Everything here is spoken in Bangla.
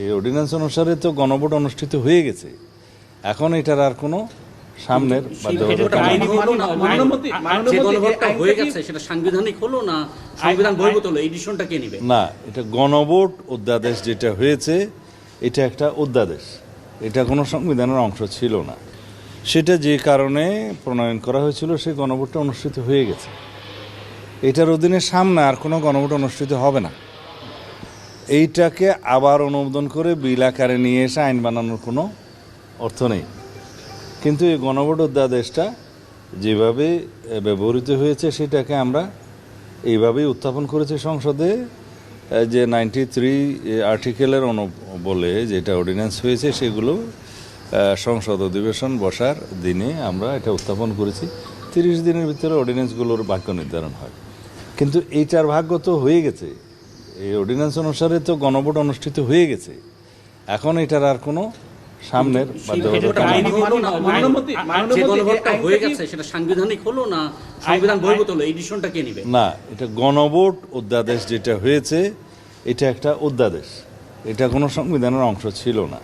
এই অর্ডিন্যান্স অনুসারে তো গণভোট অনুষ্ঠিত হয়ে গেছে, এখন এটার আর কোনো সামনের বাধ্যবাধকতা নেই। সেটা সাংবিধানিক হলো না সংবিধান বহির্ভূত হলো, এই ডিসিশনটা কে নেবে? না, এটা গণভোট অধ্যাদেশ যেটা হয়েছে এটা একটা অধ্যাদেশ, এটা কোনো সংবিধানের অংশ ছিল না। সেটা যে কারণে প্রণয়ন করা হয়েছিল সেই গণভোটটা অনুষ্ঠিত হয়ে গেছে। এটার অধীনে সামনে আর কোনো গণভোট অনুষ্ঠিত হবে না। এইটাকে আবার অনুমোদন করে বিল আকারে নিয়ে এসে আইন বানানোর কোনো অর্থ নেই। কিন্তু এই গণভোট অধ্যাদেশটা যেভাবে ব্যবহৃত হয়েছে সেটাকে আমরা এইভাবেই উত্থাপন করেছি সংসদে, যে 93 আর্টিকেলের বলে যেটা অর্ডিন্যান্স হয়েছে সেগুলো সংসদ অধিবেশন বসার দিনে আমরা এটা উত্থাপন করেছি। 30 দিনের ভিতরে অর্ডিন্যান্সগুলোর ভাগ্য নির্ধারণ হয়। কিন্তু এইটার ভাগ্য তো হয়ে গেছে, এই অর্ডিন্যান্স অনুসারে তো গণভোট অনুষ্ঠিত হয়ে গেছে, এখন এটার আর কোনো সামনের বাধ্যবাধকতা নেই। সেটা সাংবিধানিক হলো না সংবিধান বহির্ভূত হলো, এই ডিসিশনটা কে নেবে? না, এটা গণভোট অধ্যাদেশ যেটা হয়েছে এটা একটা অধ্যাদেশ, এটা কোনো সংবিধানের অংশ ছিল না।